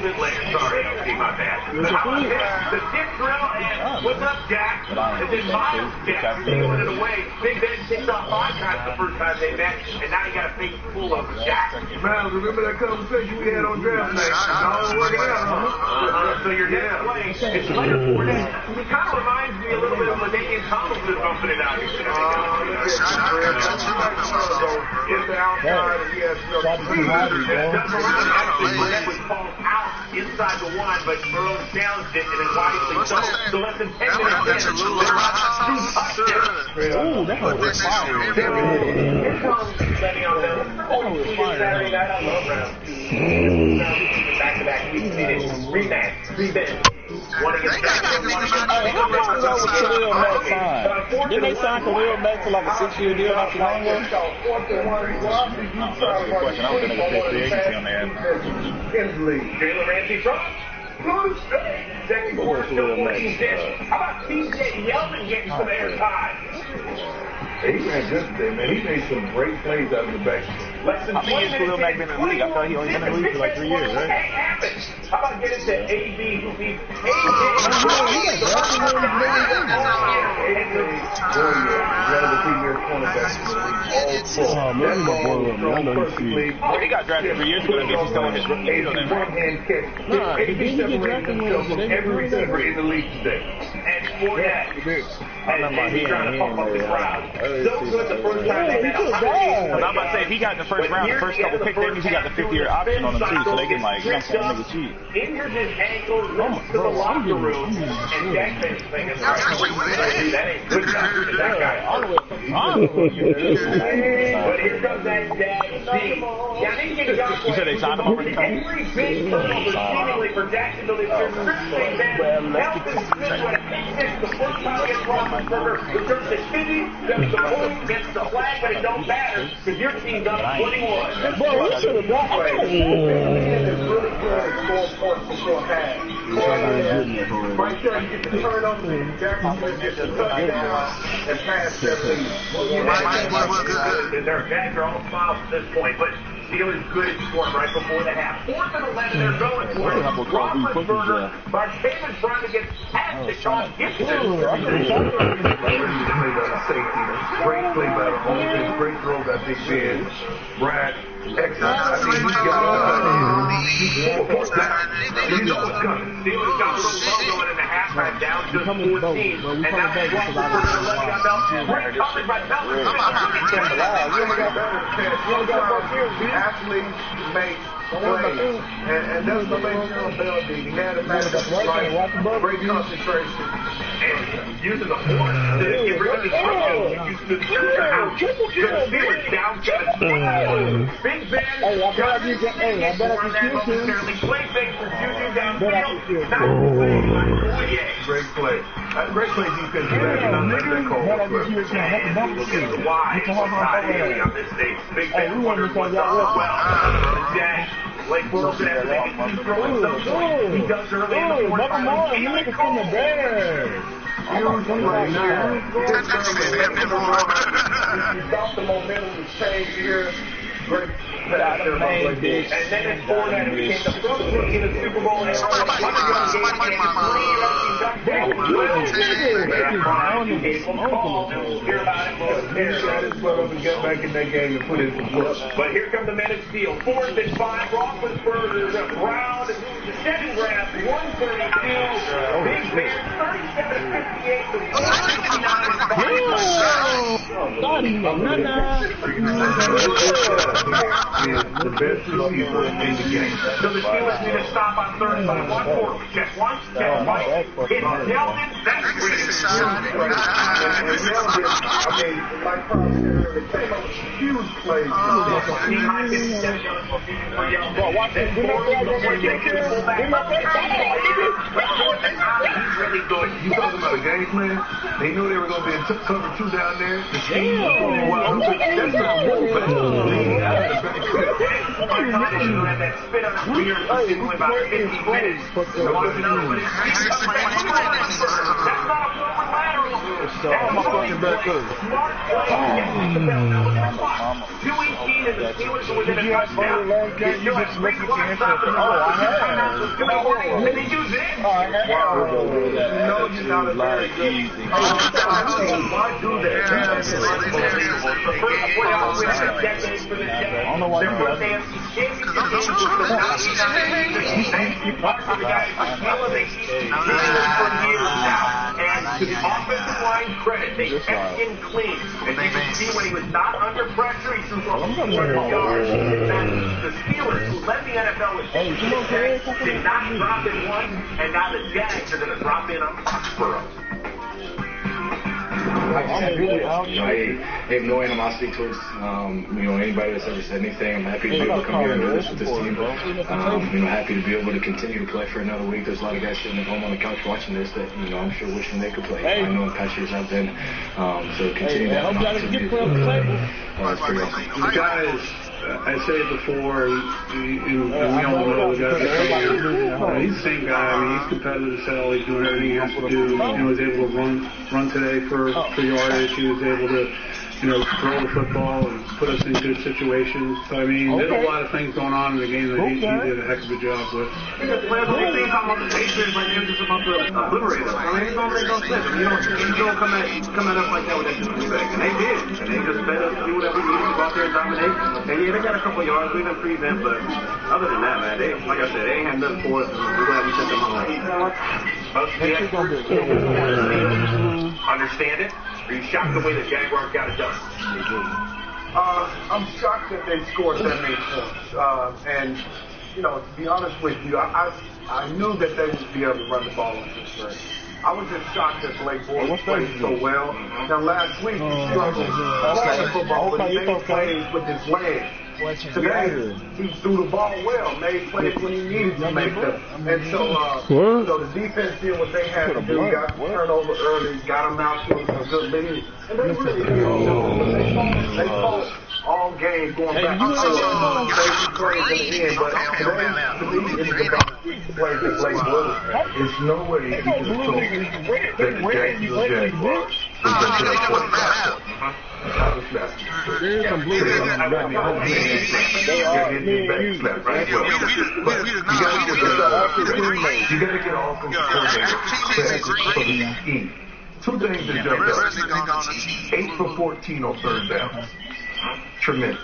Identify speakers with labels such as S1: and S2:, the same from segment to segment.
S1: bit later. Sorry, LT, my bad. The dip drill and what's up, Jack? And then Miles Jack stealing it away. Big Ben kicked off 5 times the first time they met, and now you got a big pull over Jack.
S2: Miles, remember that conversation we had on draft night? It's all working out, huh?
S1: So your next play is Leonard Fournette. He kind of reminds me a little bit of LaDainian Tomlinson bumping it out here today.
S2: It's the outside, and he has no
S1: Fournette was called out inside the 1, but Burrow challenged it, and then wisely so. So less than 10 minutes in, ooh,
S3: that was fire.
S1: Here comes Lenny on them. Saturday night on Love Round. Back-to-back weeks needed. Rematch. Revenge. One against Jackson.
S3: Didn't they sign Khalil Mack for like a 6-year deal not too long ago?
S4: That's a good question. I was going to go free agency on there.
S1: Jalen Ramsey from second quarter, still 14 dish. How about TJ Yeldon getting some airtime?
S2: He ran good today, man. He made some great plays out of the back.
S1: Less than 20 minutes.
S4: Khalil Mack been in the league? I thought he only been in the league for like 3 years, right?
S1: How about getting to AB, who beat
S4: He got drafted 3 years ago. He's still on his rookie deal then, right?
S2: Every receiver in the league today.
S1: And Fournette. And he's trying to pump up the crowd. So good the first time they met.
S4: I'm about to say, if he got the first round, the first couple picks, that means he got the 50-year option on him too, so they can like, you know what I'm saying, nigga cheat.
S1: Injured his ankle, runs to the locker room, and Jackson's thinking, that ain't good enough for that guy. But here comes that Dag D.
S4: You said they signed him already?
S1: Every big turnover seemingly for Jacksonville this year. Helping Smith with a big hit the first time against Roethlisberger. Returns to Kidney, gets the point, gets the flag, but it don't matter because your team's up 21.
S3: Bro, we should have got
S2: It's really good at scoring points before half. Right there, you get the turnover, Jacksonville gets the touchdown, and pass their lead.
S1: Their fans are all smiles at this point, but Steelers good at scoring right before the half. 4th and 11, they're going for it. Roethlisberger, Martavis trying to get past to Sean Gibson.
S2: Great play by the offense, great throw by Big Ben. Brad, excellent. I mean, he's got you know what's coming.
S1: Steelers got a little low going in the halftime, down just 14. And now Roethlisberger left got Bell. Great coverage by Bell.
S2: Athletes make plays, and that's the thing Bell did. He had a match right, great concentration.
S1: And using the horn to get rid of his throw. Using the center out. The Steelers down 7. Big Ben got his team for that momentarily. Play fake for Juju downfield. Not played by Fourier.
S2: Great play. Great play defense. We'll get the wide on this stage. Big Ben wonders what's up as well.
S1: Jack, Blake Wilson has to make a key throw at some point. He does early in the fourth quarter.
S2: Without the momentum to change here. Great. And then
S1: it's Fournette who became the first rookie in the Super Bowl and But here comes the men of steel. 4th and 5. Roethlisberger round the 7 grab 132. Big Ben 37-58 to 159.
S2: The best receiver in the game.
S1: So the Steelers need to stop on 3rd and 1 4. Check once, check twice. Hit Yeldon. That's great.
S2: I mean, like Carl said earlier, they came up with huge plays.
S1: He might get stepped on for Yeldon. Then Fournette pull back. He's really good.
S2: You talking about a game plan? They knew they were going to be in cover 2 down there. The scheme was really well. That's not one bad.
S1: That spit on his beard for only about 15 minutes. That's not a forward lateral. Smart play. 218 and the Steelers are within a touchdown. You still have 3 blocks out there. And they do this.
S2: No, you're not a very good. Why do that?
S1: The first playoff win in a decade for the Jets.
S4: I don't know why
S1: Their first AFC championship game was the 1996. Thank you for the guys for killing it. For years now. And to the offensive line credit, they kept him clean. And you can see when he was not under pressure, he threw for 400 yards. And the Steelers, who led the NFL with 6 picks, did not drop in once, and now the Jags are going to drop in on Foxborough.
S5: I have no animosity towards anybody that's ever said anything. I'm happy to be able to come here and do this with this team. Happy to be able to continue to play for another week. There's a lot of guys sitting at home on the couch watching this that I'm sure wishing they could play. I know in past years I've been. So continue to have an opportunity. That's pretty awesome.
S2: Guys, I say it before, we all know the guy. He's the same guy. I mean, he's competitive as hell. He's doing everything he has to do. He was able to run today for yardage. He was able to, throw the football and put us in good situations. So, I mean, there's a lot of things going on in the game that he did a heck of a job with.
S1: Players only think about the Patriots like they're just about to obliterate us. I mean, it's gonna make no sense. You don't come at us like that with that disrespect. And they did. And they just fed us to do whatever we needed to go out there and dominate. And yeah, they got a couple of yards. We didn't freeze them, but other than that, man, they, like I said, they ain't had nothing for us. We're glad we sent them home. Understand it? Are you shocked the way the Jaguars got it done?
S2: I'm shocked that they scored that many points. And, to be honest with you, I knew that they would be able to run the ball on this game. I was just shocked that Blake Bortles played so well. Now, last week, he struggled playing football, but he made plays with his legs. Today, he threw the ball well, made plays when he needed to make them. And so the defense did what they had to do, got the turnover early, got them out to a good lead. And they really they fought all game going back. I know they played in the end, but today, to me, it's about the play that Blake Bortles.
S6: There's no way you can have told that the Jacksonville Jaguars was going to get 45 points. That was massive.
S3: There's some blue
S6: They are getting backslapped right well. But you got to get offensive coordinator credit for the scheme. Two things that jumped out. 8 for 14 on third down. Tremendous.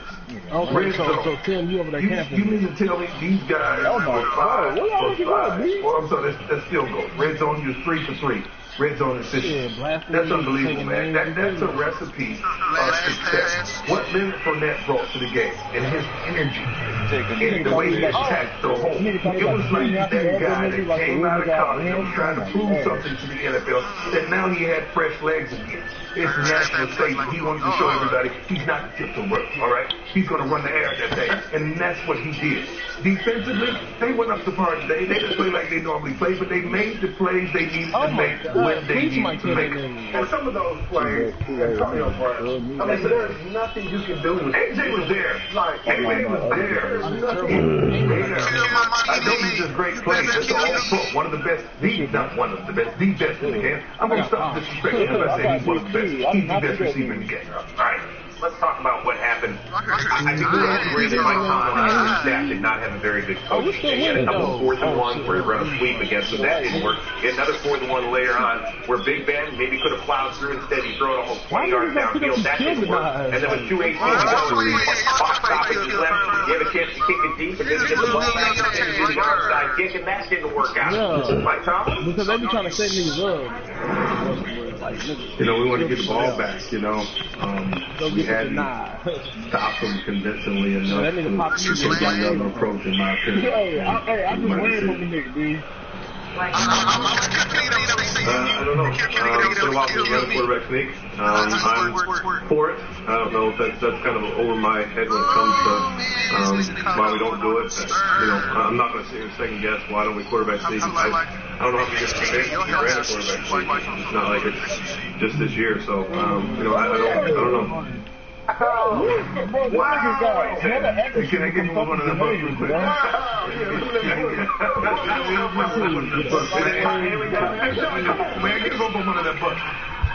S3: Okay, so Tim, you over there camping.
S6: You mean to tell me these guys were 5 for 5? Well, I'm sorry, that's still goes. Red zone, you're 3 for 3. Red zone efficiency. That's unbelievable, man. That's a recipe of success. What Leonard Fournette brought to the game and his energy and the way he attacked the hole. It was like that guy that came out of college and was trying to prove something to the NFL that now he had fresh legs again. It's national safety. He wanted to show everybody he's not the tip to work, all right? He's going to run the air that day, and that's what he did. Defensively, they went up to par today. They didn't play like they normally play, but they made the plays they needed to make when they needed to make them.
S2: And some of those plays, Antonio Brown, I mean, there's nothing you can do with it.
S6: AJ was there.
S2: Like,
S6: AJ was there. I know he's just great plays. That's all pro. One of the best, not one of the best, the best in the game. I'm going to stop disrespecting him. I say he's one of the best. He's the best receiver in the game.
S1: All right. Let's talk about what happened. I think we all agree that Mike Tomlin and his staff did not have a very good coaching day. He had a couple of 4th and 1s where he ran a sweep against them. That didn't work. He had another 4th and 1 later on where Big Ben maybe could have plowed through. Instead, he threw it almost 20 yards downfield. That didn't work. And then with 2:18 to go, box office left. You have a chance to kick it deep and then get the ball back and do the outside kick, and that didn't work out. Mike Tomlin?
S3: Because they be trying to set niggas up.
S6: We want to get the ball back, we hadn't stopped them convincingly enough to take another approach, in my opinion.
S3: I just worried about the nigga, dude.
S6: I don't know. It's been a while since we had a quarterback sneak. I'm for it. I don't know if that's kind of over my head when it comes to why we don't do it. I'm not going to sit here and second guess why don't we quarterback sneak. I don't know how many years we ran a quarterback sneak. It's not like it's just this year. So I don't know.
S2: Wow!
S6: Can I get one of the books real quick?
S1: Man, get him up on one of them books.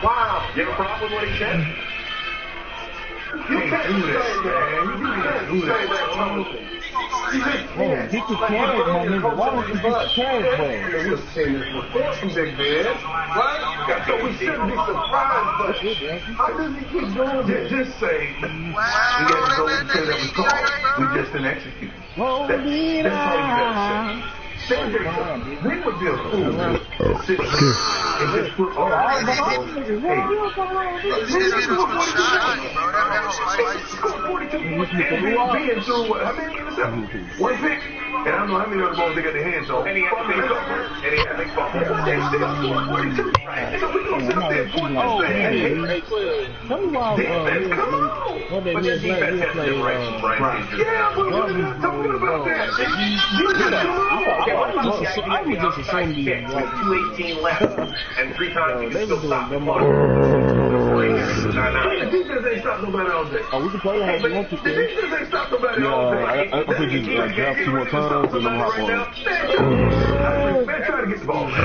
S1: Wow. You have a problem with what he said?
S6: You can't do that, man. You can't do that.
S3: Man, get the carrot, my nigga. Why don't you get the carrot, bro?
S2: We've seen this before from Big Ben, right? So we shouldn't be surprised, but how does he keep doing this?
S6: Just say, we got to go and say that was called. We just didn't execute. That's all you got to say. When would be a fool to sit and just put all that on? Being through what? How many innings? One pick? And I don't know how many other balls they got their hands on. And he had a big fumble. And he had a big fumble. So we gonna sit up there and point and say, hey,
S3: tell me why, what they did play,
S6: yeah, but we're not talking about that.
S3: I was just assuming you
S1: with 2:18 left, and 3 times you can still stop them.
S6: The defense ain't stopped nobody all day.
S3: Oh, we can play how we want to.
S6: The defense ain't stopped nobody all day.
S7: I think you draft 2 more times and then hop on.
S6: Man, try to get the ball. Try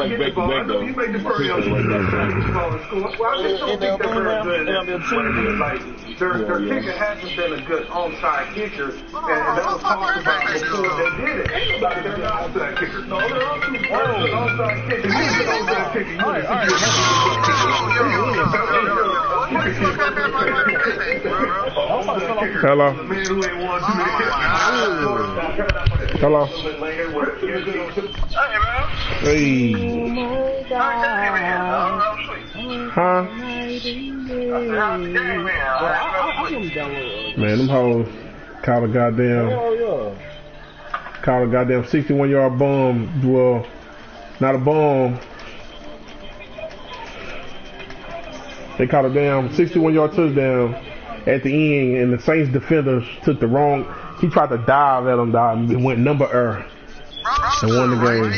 S6: to get the ball. I know you made the first try to get the ball in school. Well, I just don't think they're very good at what it is. Like, their kicker hasn't been a good onside kicker, and that was talked about before they did it. Ain't nobody there an onside kicker. No, they're all too onside kicker. You need an onside kicker.
S7: Hello. Hello. Hey. Huh? Man, them hoes caught a goddamn 61-yard bomb. Well, not a bomb. They caught a damn 61-yard touchdown at the end, and the Saints defenders took the wrong. He tried to dive at him, and went number error and won the game.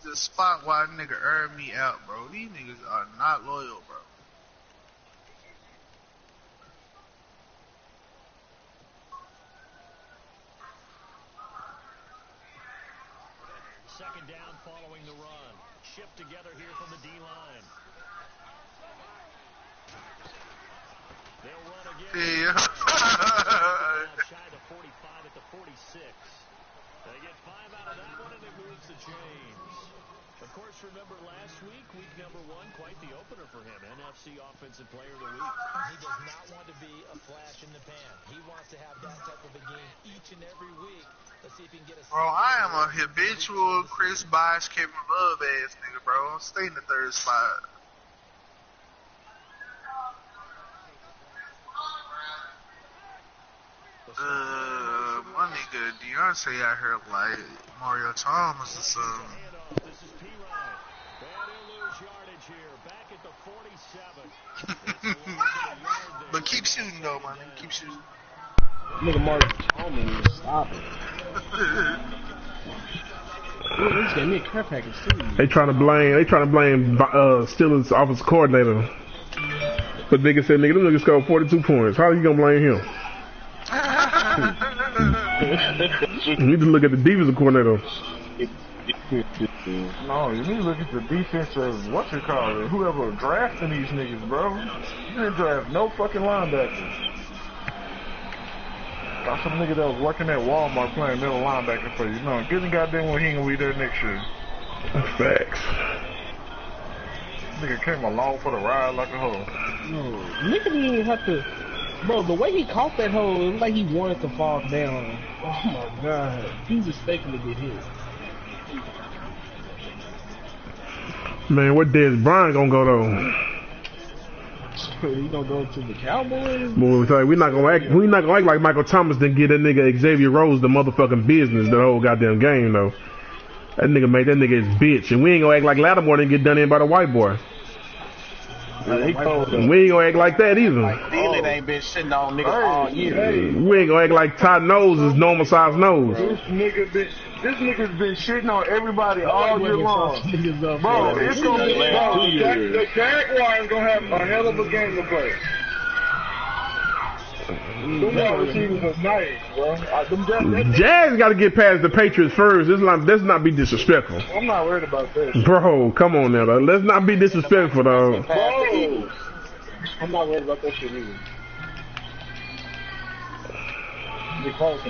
S8: The spot why nigga earned me out, bro. These niggas are not loyal, bro.
S9: Second down following the run. Shift together here from the D-line. They'll run again.
S8: Yeah.
S9: Shy to 45 at the 46. They get 5 out of that one, and it moves the chains. Of course, remember last week, week number 1, quite the opener for him. NFC Offensive Player of the Week.
S10: He does not want to be a flash in the pan. He wants to have that type of a game each and every week. Let's see if he can get a...
S8: Bro, I am a habitual Chris Bosh, Kevin Love ass nigga, bro. I'm staying in the 3rd spot. My nigga Deontay out here like Mario Thomas or something.
S9: This is P-Ryan. And he'll lose yardage here. Back at the 47.
S8: But keep shooting though, man. Keep shooting.
S3: Nigga Mario Thomas, stop it. This gave me a care package too.
S7: They trying to blame Steelers offensive coordinator. But nigga said, nigga, them niggas scored 42 points. How are you gonna blame him? You need to look at the defensive coordinator. No, you need to look at the defensive, whoever drafting these niggas, bro. You didn't draft no fucking linebackers. Got some nigga that was working at Walmart playing middle linebacker for you. No, get the goddamn one, he ain't gonna be there next year. Facts. Nigga came along for the ride like a hoe.
S3: No, nigga didn't even have to... Bro, the way he caught that hole, it was like he wanted to fall down. Oh my god. He was expecting to get hit.
S7: Man, where Dez Bryant gonna go though?
S3: He gonna go to the Cowboys?
S7: Boy, we not gonna act like Michael Thomas didn't get that nigga Xavier Rose the motherfucking business the whole goddamn game though. That nigga made that nigga his bitch, and we ain't gonna act like Lattimore didn't get done in by the white boy. We ain't gonna act like that either.
S4: Like Thielen ain't been shitting on niggas all year.
S7: We ain't gonna act like Todd Nose is normal size nose. This nigga's been shitting on everybody all year long. Bro, it's gonna be the Jaguars gonna have a hell of a game to play. Them wide receivers are nice, bro. Jazz got to get past the Patriots first. Let's not be disrespectful. I'm not worried about that. Bro, come on now, though. Let's not be disrespectful, though.
S3: Bro, I'm not worried about that shit either.
S11: Nick Foles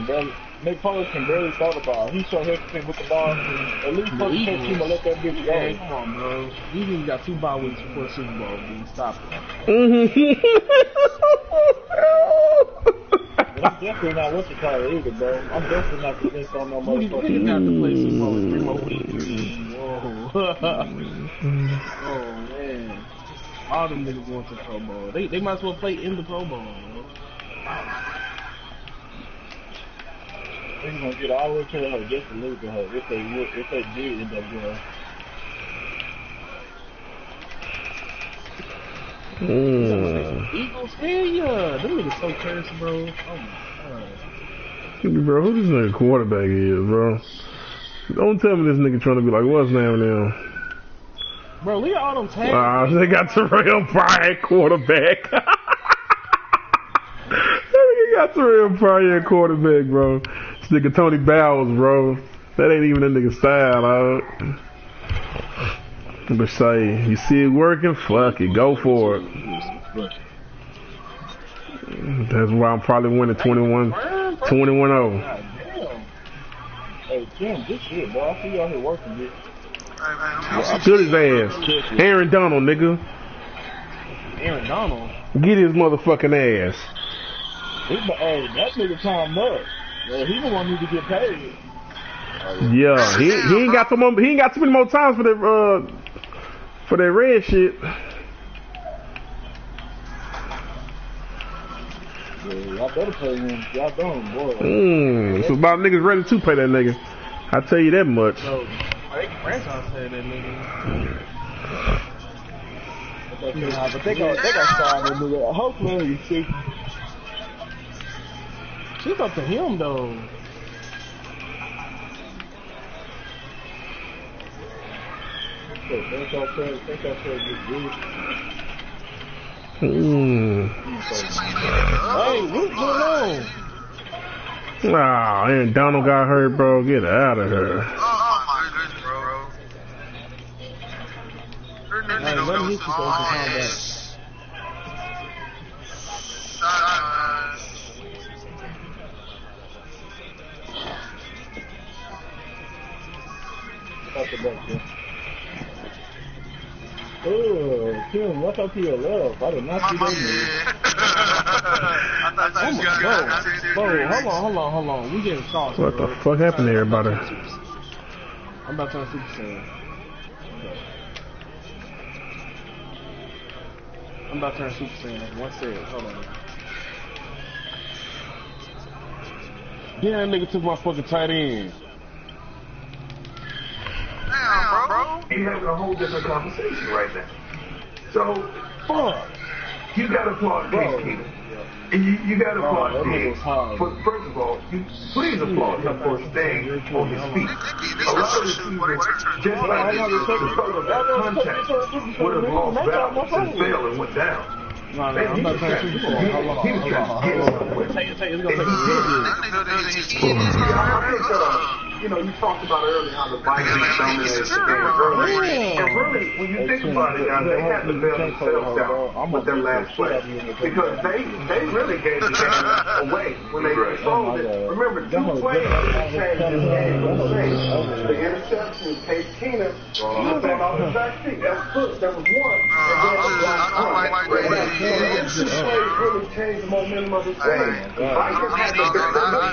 S11: can barely throw the ball. He's so hesitant with the ball. At least for the first team to let that bitch go.
S3: Hey, come on, bro. You even got 2 bye weeks before the Super Bowl, dude. Stop it.
S11: But I'm definitely not what you call it either, bro. I'm definitely not convinced on no motherfucker.
S3: You got to play Super Bowl in 3 more weeks. Whoa. Oh, man. All them niggas going to the Pro Bowl. They might as well play in the Pro Bowl, bro.
S11: They're gonna get all the way to her just to lose to her if they do end up going.
S3: Eagles, hell yeah. Them niggas so cursed, bro. Oh my god.
S7: Bro, who this nigga quarterback is, bro? Don't tell me this nigga trying to be like, what's name now?
S3: Bro, look at all them tags.
S7: Wow, they got Terrell Pryor quarterback. That nigga got Terrell Pryor quarterback, bro. This nigga Tony Bowers, bro. That ain't even a nigga style, But say, you see it working? Fuck it, go for it. That's why I'm probably winning 21-0.
S11: Hey, Tim, this shit, bro. I see you out here working, bitch.
S7: Shoot his ass. Aaron Donald, nigga.
S3: Aaron Donald?
S7: Get his motherfucking ass.
S11: Hey, that nigga Tom Mudd. He the one who need to get paid.
S7: Yeah, he ain't got too many more times for that red shit.
S11: Yeah, y'all better pay him. Y'all don't, boy.
S7: So about niggas ready to pay that nigga. I tell you that much.
S3: So, franchise said that nigga.
S11: But they got started that nigga. Hopefully, you see.
S3: She's up to him though.
S11: Think I said get good.
S3: Hey, what's going on?
S7: Wow, and Donald got hurt, bro. Get out of here.
S8: Oh my goodness, bro. Her nigga
S3: Let me hit you so we can calm
S11: back. Oh, Kim, what's up to your left? I did not see that.
S3: Hold on. We getting sauce.
S7: What the fuck happened to everybody?
S3: I'm about to turn Super Saiyan. Okay. I'm about to turn Super Saiyan. 1 second. Hold on. Yeah, that nigga took my fucking tight end.
S8: Damn, bro.
S6: You're having a whole different conversation right now. So,
S3: Fuck.
S6: You got to applaud Case Keenum. And you got to applaud Diggs. First of all, please applaud him for staying on his feet. A lot of receivers, just like the throw of that contact, would have lost balance and fell and went down.
S3: No, I'm not trying to shoot for him. Hold on. Take it. It's going to take a
S2: you know, you talked about earlier how the Vikings dominated the game early. And really, when you think about it, now, they had to bail themselves out with their last play. Because they really gave the game away when they controlled it. Remember, 2 plays changed this game. The interception, Case Keenum, he was off the back seat. That was good. That was one. And then those 2 plays really changed the momentum of the game. The Vikings had to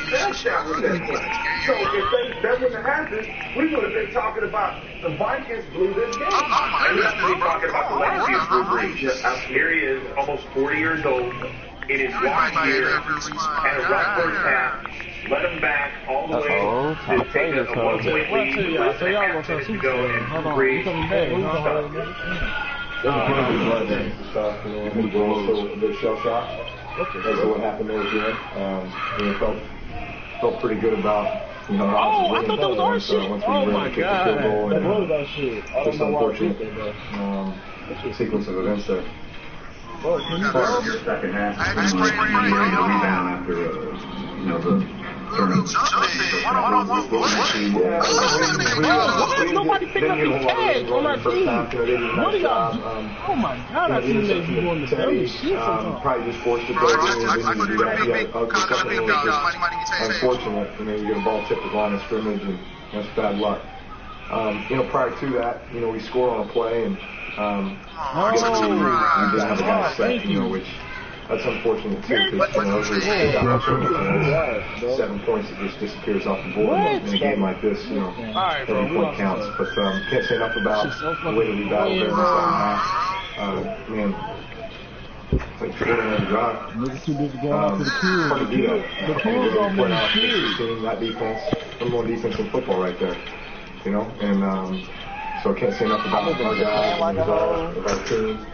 S2: bash out with that play. So if that wouldn't have happened, we would have been talking about the Vikings blew this game.
S1: And we have to be talking about the Vikings Drew Brees. Here he is, almost 40 years old, in his last year, and a rough first half. Let him back all the way to take a 1-point lead.
S3: I say y'all gonna turn Super Saiyan. Hold on. You coming back?
S5: That's what happened there again. Felt pretty good about, you know,
S3: how I thought that was our shit. Oh my god.
S11: That was our shit.
S5: Just unfortunate sequence of events there. Second half, rebound after, you know, the
S3: Why is nobody picking up these tags on our team? What are y'all doing? Oh my God, our teammates be doing the dumbest shit sometimes.
S5: Probably just forced to go unfortunate. You get a ball tipped at the line of scrimmage, and that's bad luck. Prior to that, we score on a play, and we didn't have a guy set, which that's unfortunate too, because those are 7 points that just disappears off the board in a game like this. Every point counts, but can't say enough about the way that we battled there in the second half. It's like extraordinary job.
S3: Niggas too busy going out to the kids.
S5: Hard to do that.
S3: The kids are more than kids.
S5: That defense, number one defense in football right there. And so I can't say enough about our guys and of our team.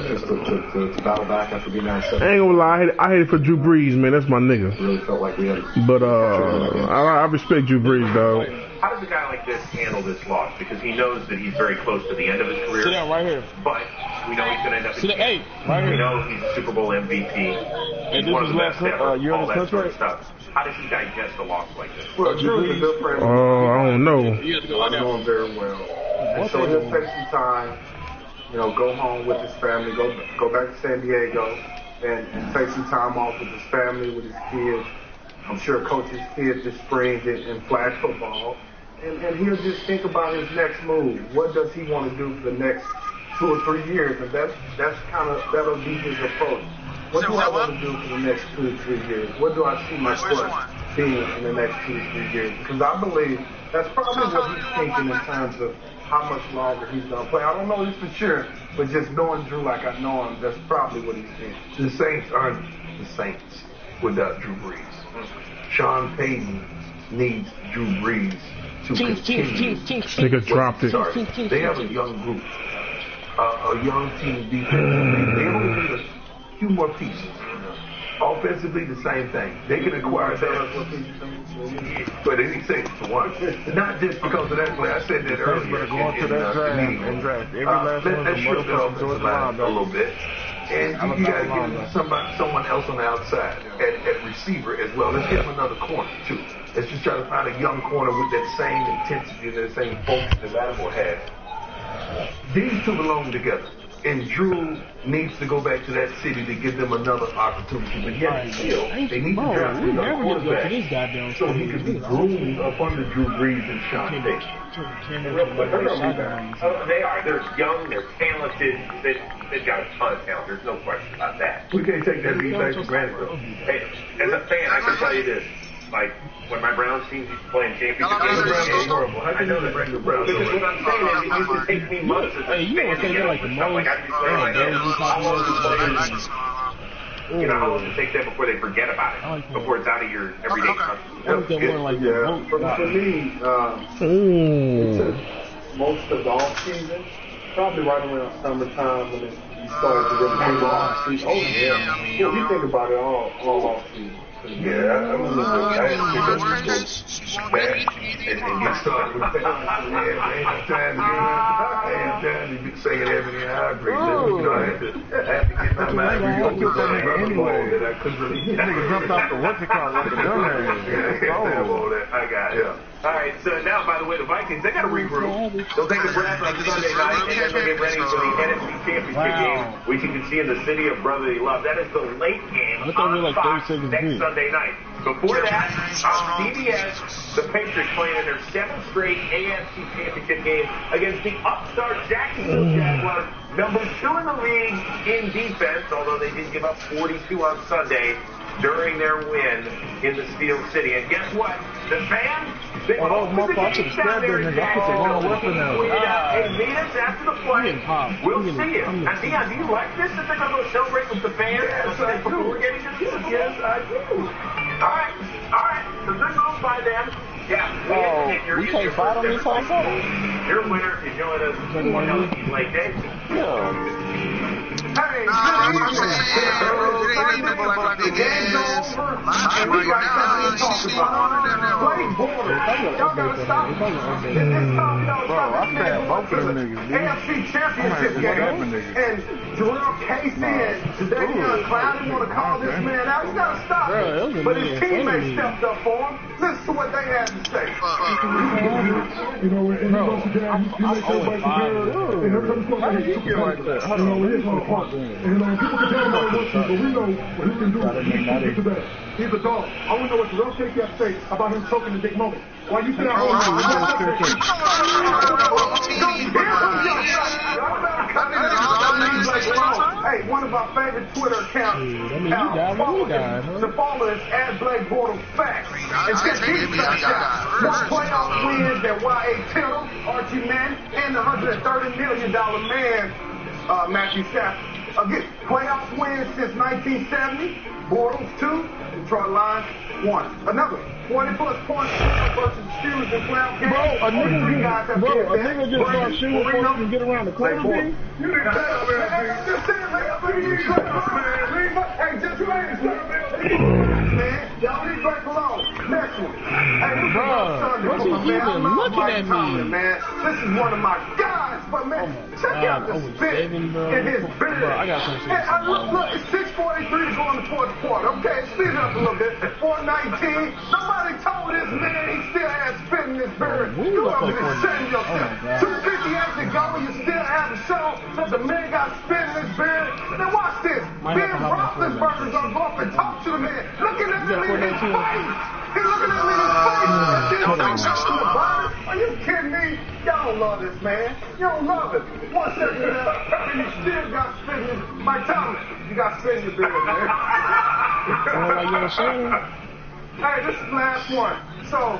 S5: Just to battle back after being down 7.
S7: I ain't gonna lie, I hate it for Drew Brees, man. That's my nigga.
S5: Really felt like we had.
S7: But I respect Drew Brees, dog.
S1: How does a guy like this handle this loss? Because he knows that he's very close to the end of his career.
S3: Sit down right here.
S1: But we know he's going to end up.
S3: Hey, right here.
S1: We know he's a Super Bowl MVP.
S3: Hey,
S1: He's one of the best ever.
S3: You're
S1: All
S3: on
S1: that
S3: this
S1: sort of stuff. How does he digest a loss like this?
S2: Well, Drew's a good friend.
S7: I don't know.
S2: I know him very well. And so he'll take some time, go home with his family, go back to San Diego, and take some time off with his family, with his kids. I'm sure coach his kids this spring in flag football. And he'll just think about his next move. What does he want to do for the next 2 or 3 years? And that'll be his approach. What do I want to do for the next 2 to 3 years? What do I see myself being in the next 2 to 3 years? Because I believe that's probably what he's thinking in terms of how much longer he's going to play. I don't know this for sure, but just knowing Drew like I know him, that's probably what he's thinking.
S6: The Saints aren't the Saints without Drew Brees. Sean Payton needs Drew Brees to continue.
S7: Nigga dropped it.
S6: They have a young group, a young team defense. They only need a few more pieces. Offensively, the same thing. They can acquire that. But they need safety for one. Not just because of that play. I said that earlier.
S11: Going to that draft. Every last one of them
S6: motherfuckers line a little bit. And you got to get someone else on the outside at receiver as well. Let's get him another corner, too. Let's just try to find a young corner with that same intensity and that same focus that Lattimore has. These two belong together. And Drew needs to go back to that city to give them another opportunity. But yet still, they need to draft another quarterback so he could be groomed up under Drew Brees and Sean Payton.
S1: They are. They're young. They're talented. They've got a ton of talent. There's no question about that.
S6: We can't take that feedback for granted, though.
S1: Hey, as a fan, I can tell you this. Like, when my Browns team used to play in championship games, I know that the Browns because what I'm saying is it used to take me months as a fan to get like the stuff. Like, I'd be saying, like, how long does how long does it take them before they forget about it? Before it's out of your everyday consciousness?
S2: For me, it took most of the off-season, probably right around summertime when you started to really think about off-season. Oh, yeah. You think about it all off-season.
S6: Yeah, I remember I had to go back and get started with that. I ain't time to be singing everything I agree with. I had to get my mind reopened that I couldn't really hit.
S11: That nigga jumped off the what's it called like a dumbass.
S6: I got it.
S1: All right, so now, by the way, the Vikings, they got to regroup. They'll take a breath on Sunday night, and then they'll get ready for the NFC Championship game, which you can see in the city of brotherly love. That is the late game on Fox next Sunday night. Before that, on CBS, the Patriots playing in their 7th straight AFC Championship game against the upstart Jacksonville Jaguars, number 2 in the league in defense, although they did give up 42 on Sunday during their win in the Steel City. And guess what? The fans, they all the games down there in Jacksonville. And meet us after the play. We'll see you. And Dion, do you like this? That they're going to go celebrate with the fans?
S6: Yes, I do.
S1: We're getting to this.
S6: Yes, I do.
S1: All right. So good move by them. Yeah.
S3: We can't fight on this whole summer.
S1: Your winner is joining us on LSU's late day.
S2: Hey, the game's over, and we got something to talk about. Play border. Y'all gotta stop it. It's time y'all stop this AFC Championship game, and Jarrell Casey and Jadavion Clowney want to call this man out. He's gotta stop it. But his teammates stepped up for him. Listen to what they had to say.
S6: You know, and he goes to down, he makes everybody compare, and every time he goes down, he's super fighter. You know, he is on the front. And, you know, people can tell him what he wants to, but we know what he can do. He's the best. He's a dog. I want to know what the real shake you have to say about him choking the big moment. Why you sit out Hey, one of our favorite Twitter accounts to follow is @BlakeBortles_Facts. And since he's more playoff wins than Y.A. Tittle, Archie Mann, and the $130 million man, Matthew Stafford. Again, playoff wins since 1970. Bortles 2, Detroit Lions 1. Another 40-plus points versus shoes in playoff games.
S3: Bro, a nigga just start shooting before you can get around the corner, B.
S6: You didn't say that, just say it, hey, just man. Y'all leave Drake alone. Next one. Hey,
S3: what's he even looking at me?
S6: Man. This is one of my guys, but man, check out the spit in his beard.
S3: Bro, I got some shit.
S6: Look, it's 6:43 to go in the fourth quarter. Okay, speed it up a little bit. 4:19. Nobody told this man he still has spit in his beard. You over there shame yourself. 2:58 to go, you still haven't shown that the man got spit in his beard. Now watch this. Ben Roethlisberger's gonna go up and talk to the man. Looking at him in his face. He's looking at him in his face. Are you kidding me? Y'all don't love this man. You don't love it. 1 second left, and you still got spit in his... Mike Thomas, you got spit in your beard, man. Hey, this is the last one. So,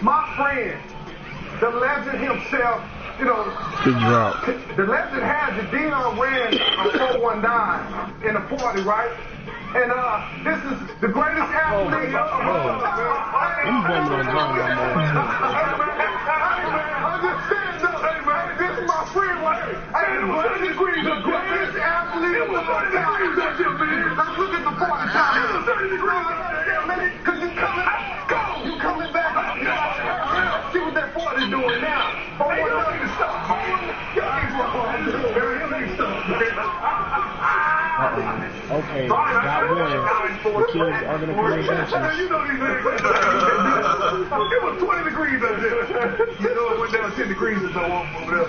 S6: my friend, the legend himself, you know, the legend has the Dion ran a 419 in a 40, right? And this is the greatest athlete of all I'm just saying, hey man, this is my friend right here. Hey, the greatest athlete of all time. Let's look at the 40 times. Because you coming, go! You coming back. See what that 40 doing now.
S3: Okay, got one. The kids are gonna play benches.
S6: You know these niggas. It was 20 degrees up there. You know it went down 10 degrees or so over there.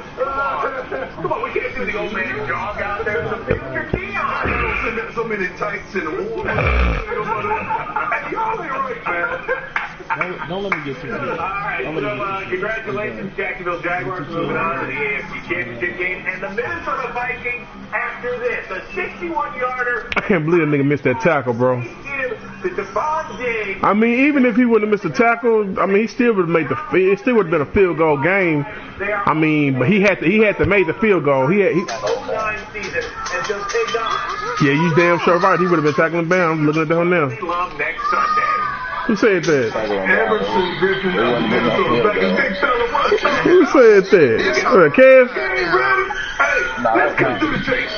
S6: Come on, we can't do the old man jog out there in the picture. Dion. So many tights in the wall. Y'all ain't right, man.
S3: Don't let me get too good.
S1: All right, so congratulations, Jacksonville Jaguars, moving on to the AFC Championship game. And the Minnesota Vikings, after this, a 61-yarder.
S7: I can't believe a nigga missed that tackle, bro. I mean, even if he wouldn't have missed the tackle, I mean, he still would have made it still would have been a field goal game. I mean, but he had to make the field goal. He had, yeah, you damn sure right. He would have been tackling down. I'm looking at the whole now. Who said that?
S6: Emerson Griffin,
S7: Who said that? Kev?
S6: Hey, let's cut through the chase.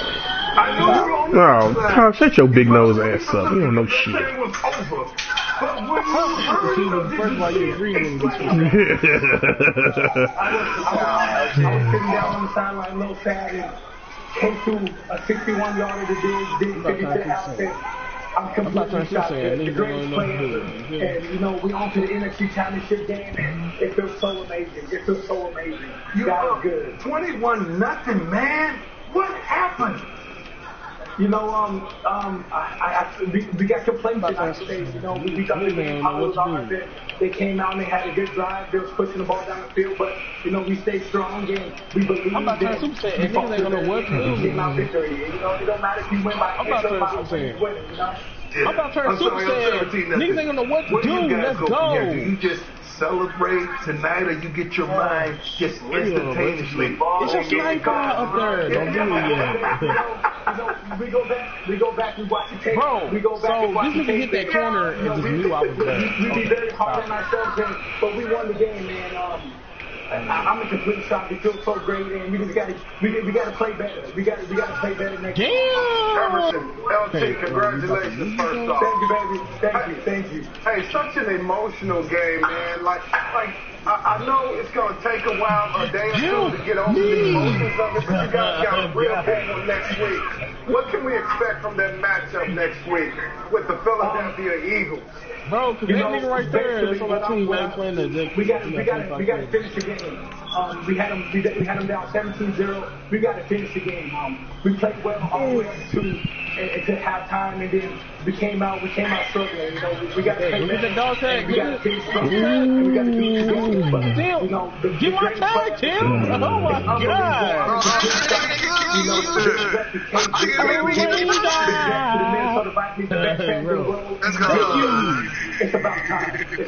S6: I know you're on
S7: the Kyle, shut your big nose ass up. You don't know shit.
S6: It was over. But when
S3: first of all, you agree with me.
S2: I was sitting down on the sideline a little sad and came through a 61-yarder to dig 52 outfit. I'm completely shocked. The greatest player. And, you know, we on to the NFC Championship game, and it feels so amazing. It feels so amazing. You guys good.
S6: 21-0, man. What happened?
S2: You know, we got complaints on stage. You know, we got the game. They came out and they had a good drive. They was pushing the ball down the field, but you know, we stayed strong and we believe that we fought to the came out victory. You know, it don't matter if you win by 8 or 5 points, you win. You know.
S3: I'm about to turn Super Saiyan. Niggas ain't gonna know what to do. Let's go.
S6: Do you just celebrate tonight, or you get your mind just instantaneously?
S3: It's your sniper up there. Don't do it yet.
S2: We go back. We watch the tape.
S3: Bro,
S2: we go back and watch
S3: this nigga hit that corner and just knew I was there.
S2: We be very hard on ourselves, but we won the game, man. I'm in complete shock. We feel so great, and we just gotta play better. We gotta play better next
S3: game.
S6: Emerson, LT, congratulations first off.
S2: Thank you, baby. Thank you.
S6: Hey, such an emotional game, man. Like I know it's gonna take a while, a day or two to get over the emotions of it, but you guys got a real big one next week.
S2: What can we expect from that matchup next week with the Philadelphia Eagles?
S3: Bro, because that nigga right there, that's on my team, man, playing the
S12: we got to finish the game. We had them down 17-0. We got to finish the game. We played well all the way up to halftime, and then we came out struggling. You know, we got to play better. We got to finish strong. We got to do it together. But, you know,
S3: get my tag, Tim. Oh my God.
S12: It's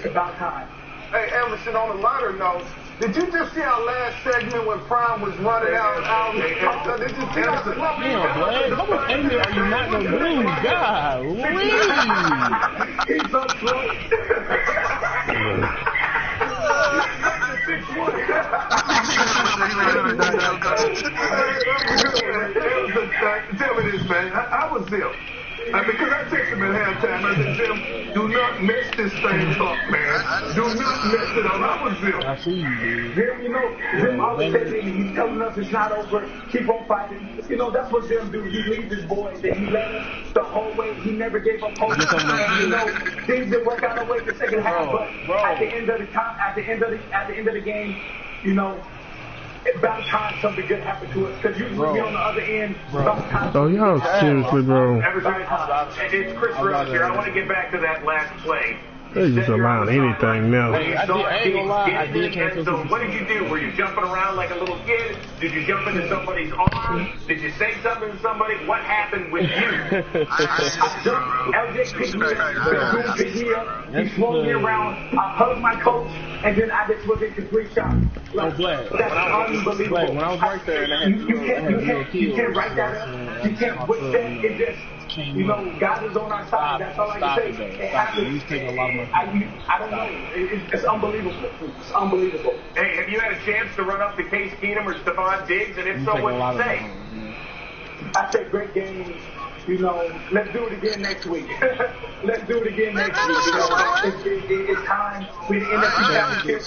S12: about time.
S2: Hey, Emerson, on a lighter note, did you just see our last segment when Prime was running out? Did you see our
S3: how much anger are you not going to lose? God,
S12: he's so slow.
S6: Tell me this, man. How was Zim? Because I texted him at halftime. I said, Zim, do not mess this thing up, man. Do not mess it up. How was Zim?
S3: I see you, dude.
S12: Zim, you know, Zim always says he's telling us it's not over. Keep on fighting. You know, that's what Zim do. He leads his boys, and he led us the whole way. He never gave up hope. You know, things didn't work out away the second half, but at the end of the game, you know, it's about time something good happened to us, because usually we on the other end.
S7: Oh, y'all seriously, bro.
S1: It's Chris Rose here. I want to get back to that last play.
S7: They just allowing anything now.
S3: Hey, I ain't gonna lie. I did
S1: so what did you do? Were you jumping around like a little kid? Did you jump into somebody's arm? Did you say something to somebody? What happened with you?
S12: LJ picked me up. He swung me around. I hugged my coach, and then I just was in complete shock.
S3: Like,
S12: that's unbelievable.
S3: When I was right there, and I had
S12: you can't write that up. You can't withstand it. Just, you know, God is on our side. That's all I can say.
S3: He's taking a lot of money.
S12: I don't know. It's unbelievable. It's unbelievable.
S1: Hey, have you had a chance to run up to Case Keenum or Stephon Diggs? And if so, what do you say?
S12: I say great game. You know, let's do it again next week. Let's do it again next week. You know, it's time. We the NFC championship.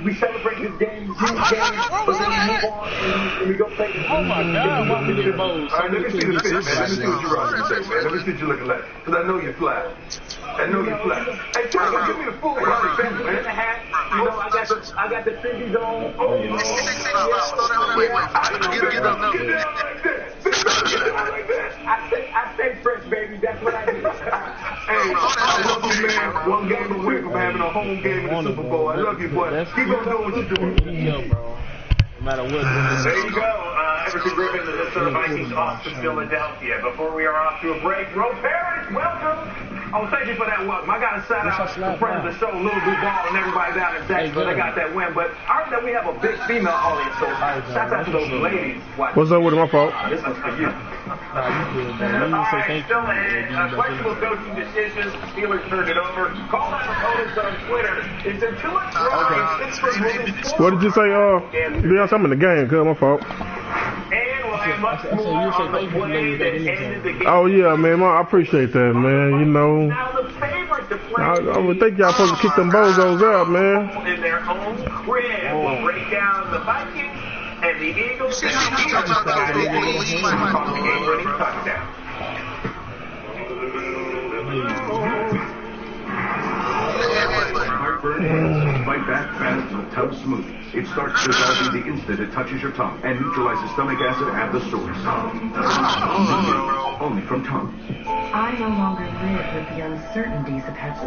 S12: We celebrate this game, huge game, but then we move on and we go play this.
S3: Oh my God! Why we get bows?
S6: All right, let me see the fit, man. Let me see what you're running today, man. Let me see what you're looking like, because I know you're fly. I know you're fly. Hey, Tyler, give me the full run, man.
S12: You know, I got the Cindy's on. Oh, I stay fresh, baby. That's what I do.
S6: Hey, I love you, man. One game a week from having a home game in the Super Bowl. I love you, boy. Keep on doing what you're doing.
S3: Yo, bro. No matter what.
S1: There you go. Emerson Griffin, the Minnesota Vikings off to Philadelphia. Before we are off to a break, Ro Parrish, welcome. Oh, thank you for that welcome. I got to shout out to friends of the show, Little Duval, and everybody down in Texas. They got that win. But I heard that we have a big female audience, so shout out to those ladies.
S7: What's up with my fault?
S1: This one's for you. All right, still ahead. Questionable coaching decisions. The Steelers turned it over. Call out opponents on Twitter. Is there too much wrong?
S7: What did you say? Yes, I'm in the game. Good, my fault.
S1: And we'll have much more on the play that ended the game.
S7: Oh yeah, man. I appreciate that, man. You know,
S1: Now the favorite to play
S7: I would think y'all supposed to kick them bozos out, man.
S1: in their own crib. We'll break down the Vikings and the Eagles and the Steelers side of the game-winning touchdown.
S13: Fight back fast with Tub Smoothies. It starts dissolving the instant it touches your tongue and neutralizes stomach acid at the source. Only from Tums.
S14: I no longer live with the uncertainties of Hep C.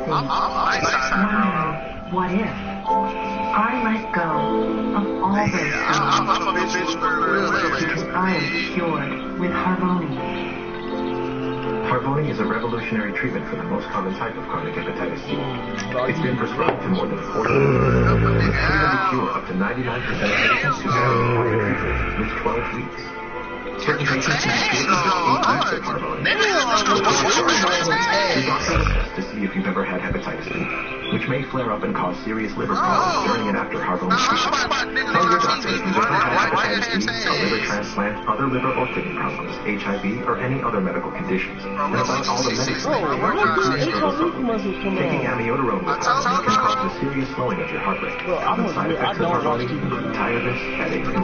S14: What if? I let go of all those things because I am cured with Harvoni.
S15: Harvoni is a revolutionary treatment for the most common type of chronic hepatitis C. It's been prescribed to more than 40 million. It's cure up to 99% of patients who have with 12 weeks. Certain patients need Harvoni. To see if you've ever had hepatitis C. which may flare up and cause serious liver problems during and after Harvoni's treatment. Tell your doctor if you ever had hepatitis B, a liver transplant, other liver or kidney problems, HIV, or any other medical conditions, and about all the medicines taking amiodarone with Harvoni can cause the serious slowing of your heart rate. Common side effects of Harvoni include tiredness, headache, and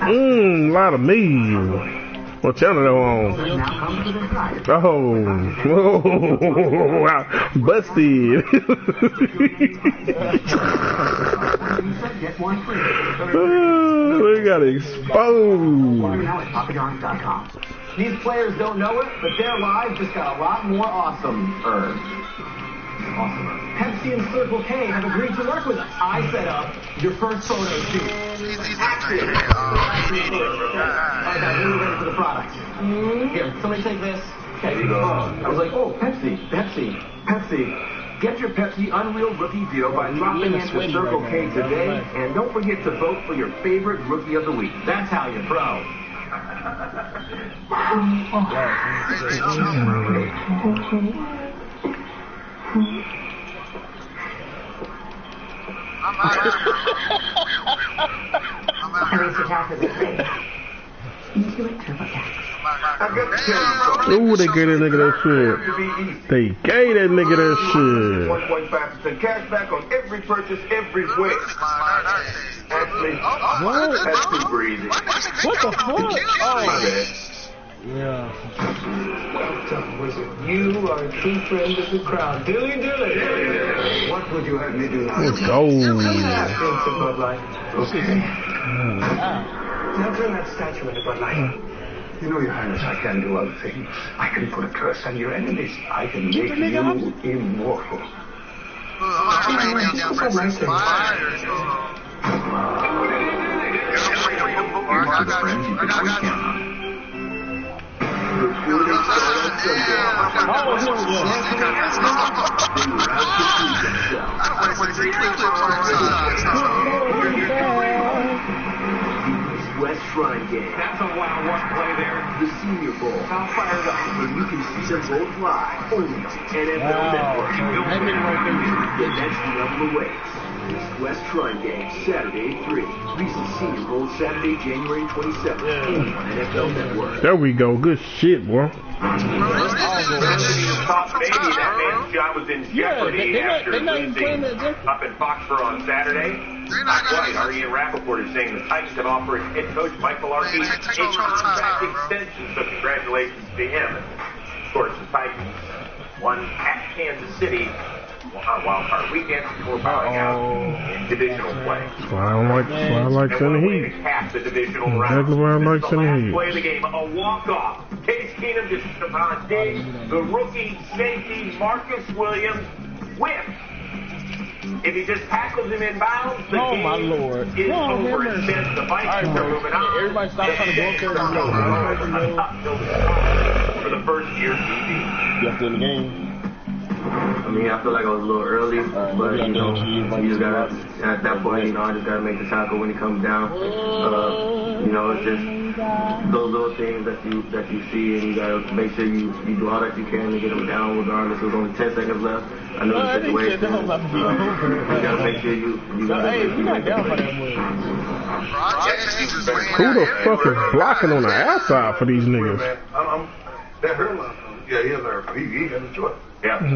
S7: a lot of meat. What channel they on? Oh, busted. They got exposed.
S16: These players don't know it, but their lives just got a lot more awesome. Pepsi and Circle K have agreed to work with us. I set up your first photo shoot. Action! Alright, guys, we're ready for the product. Here, somebody take this. Okay. I was like, oh, Pepsi. Get your Pepsi Unreal Rookie Deal by dropping into Circle K today, and don't forget to vote for your favorite Rookie of the Week. That's how you're pro.
S7: Ooh, they gave that nigga that shit. They gave that nigga that shit.
S6: 1.5% cash back on every purchase, everywhere. Actually, that's too breezy.
S3: What the fuck? Oh, yeah.
S12: Well done, wizard. You are a true friend of the crowd. Dilly. What would you have me do now?
S7: Let's go.
S12: Bud Light. Okay. Now turn that statue into Bud Light.
S13: You know, Your Highness, I can do other things. I can put a curse on your enemies. I can make you immortal.
S16: West Shrine Game. That's a wild one play there. The Senior Bowl. How fired up when you can see them both live. Only on NFL Network. The next level awaits. West Shrine Game, Saturday at 3. Recent Senior Bowl, Saturday, January 27th. Only on NFL Network.
S7: There we go. Good shit, boy.
S1: Maybe that man's job was in jeopardy after losing up in Foxborough on Saturday. Not quite. Ian Rappaport is saying the Titans have offered head coach Mike Mularkey a contract extension, so congratulations to him. Of course, the Titans won at Kansas City on Wild Card Weekend before bowing out in divisional play.
S7: That's why I like Sunny Heat.
S1: The divisional round.
S7: Exactly why I like Sunny Heat.
S1: Play of the game, a walk-off. Case Keenum just upon Diggs, the rookie safety Marcus Williams whipped. If he just tackles him in bounds, the game is over. And since the Vikings are moving on,
S3: everybody stop trying to go up there
S1: for the first year TV.
S3: You have to in the game.
S17: I mean, I feel like I was a little early, but you know, you just gotta, at that point, you know, I just gotta make the tackle when he comes down. You know, it's just those little things that you see, and you gotta make sure you do all that you can to get him down, regardless. There's only 10 seconds left. I know the situation. You gotta make sure you gotta.
S3: Hey, we not down by that much.
S7: Who the fuck is blocking on the outside for these niggas?
S6: That hurt. Yeah, he has a choice.
S1: Yeah, but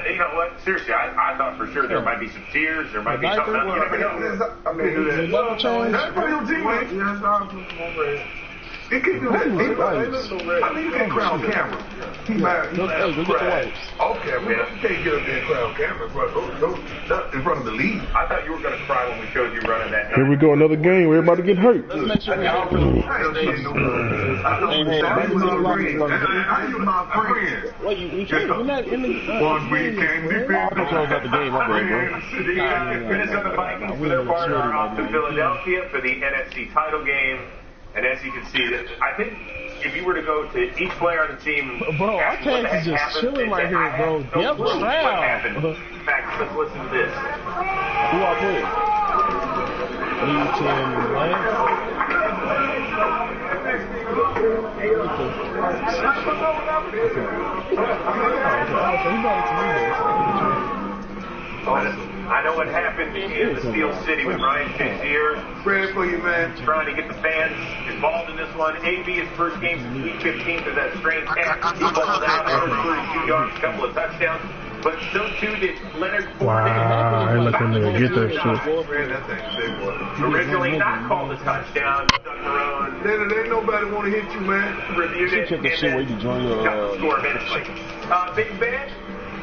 S1: you know what? Seriously, I thought for sure there might be some tears, there might be something else. You never know.
S6: I mean, that's for your teammate. He can do that. I mean, you can't crown cameras. He's mad. Okay, man. You can't get up there and crown cameras, but not in front of the league.
S1: I thought you were going to cry when we showed you running that.
S7: Here we go, another game where everybody get hurt.
S3: Let's make sure we all
S6: Once we came
S3: I'll close out the game. I'm ready, bro.
S1: Minnesota Vikings, for their part, are off to Philadelphia for the NFC title game. And as you can see, I think if you were to go to each player on the team,
S3: bro, our cast is just chilling right here, bro. Yep,
S1: what happened? In fact, let's listen to this.
S3: Who are playing?
S1: I know what happened in the Steel City with Ryan Shazier.
S6: Praying for you, man.
S1: Trying to get the fans involved in this one. AB, his first game since week 15 for that strange act. He balled out 132 yards, a couple of touchdowns. But so too did Leonard Fournette.
S7: Wow, I let them nigga get that shit.
S1: Originally not called a touchdown.
S6: There ain't nobody want to hit you, man.
S1: Reviewed it and then got the score eventually. Big Ben,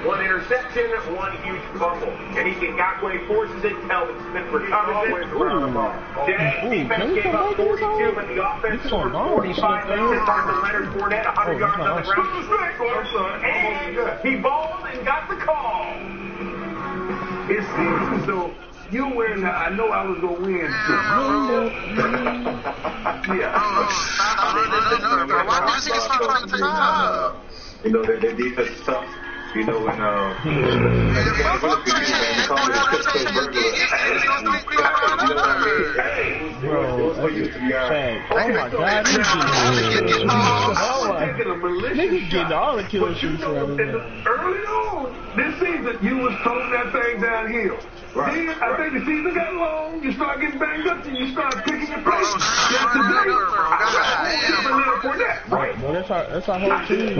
S1: one interception, one huge fumble. And Ngakwe forces it. Telvin Smith recovers it. Jags defense gave up 42, but the offense scored 45 minutes after Leonard Fournette, 100 yards on the ground. And he balled and got the call.
S6: It seems as though you wearing that. I know I was going to win.
S8: Why music is not trying to take off?
S17: You know, their defense is tough. You know, when
S3: niggas getting all the killer shoots
S6: early on this season, you was throwing that thing downhill. Right. Then I think the season got long, you start getting banged up, and you start picking your place.
S3: Right. Well, that's our whole team.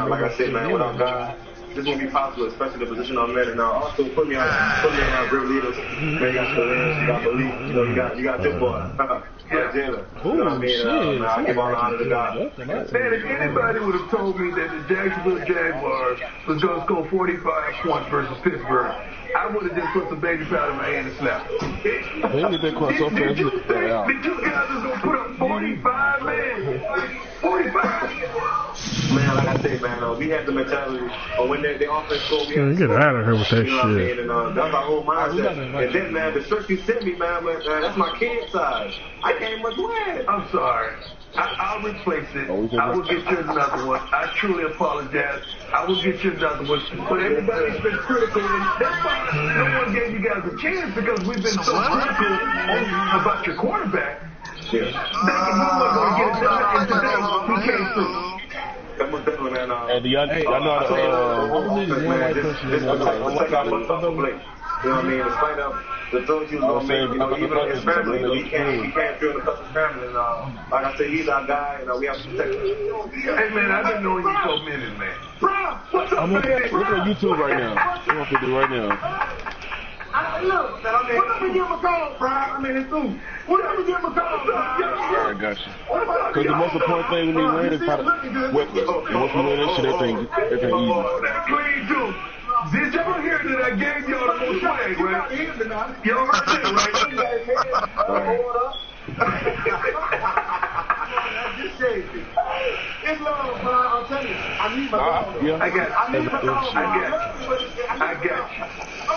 S17: Like I said, man, without God, this won't be possible, especially the position I'm in. And also put me around great leaders. Man, you got to win, you got to believe. You know, you got this boy. Jalen. You know what I mean? I give all the honor to God.
S6: Man, if anybody would have told me that the Jacksonville Jaguars was going to score 45 points versus Pittsburgh, I would have just put some baby powder in my hand and slapped it. Did you think the two guys was going to put up 45, man? 45?
S17: Man, like I said, man, we had the mentality when they offense scored.
S7: Get out of here with that shit.
S17: You know what I mean? And that's our whole mindset. And then, man, the shirt you sent me, man, that's my kid size. I can't much wear it.
S6: I'm sorry. I'll replace it. I will get you another one. I truly apologize. I will get you another one. But everybody's been critical, and that's why no one gave you guys a chance because we've been so critical about your quarterback.
S17: Yeah.
S6: Thinking he wasn't going to get it done, and today he came through.
S17: And
S4: y'all know
S17: you know what I mean? Despite the throws he was going to make, you know, even on his family, you know, he can't feel the customer's family. And like I said, he's our guy, and we have to protect him.
S6: Hey, man, I've been knowing you for a minute, man. Bro, what's up, man?
S4: Look at YouTube right now. We're going to do right now.
S6: Look, whatever give him a call, bro. I mean, it's through. Whatever give him a call, bro.
S4: I got you. Because the most important thing we need to learn is how to weapons. And once we learn that shit, everything easy.
S6: That's clean, too. Did y'all hear that I gave y'all the most swag, right? Y'all heard that, right? It's love, bro. I'll tell you. I need my dog. I got you.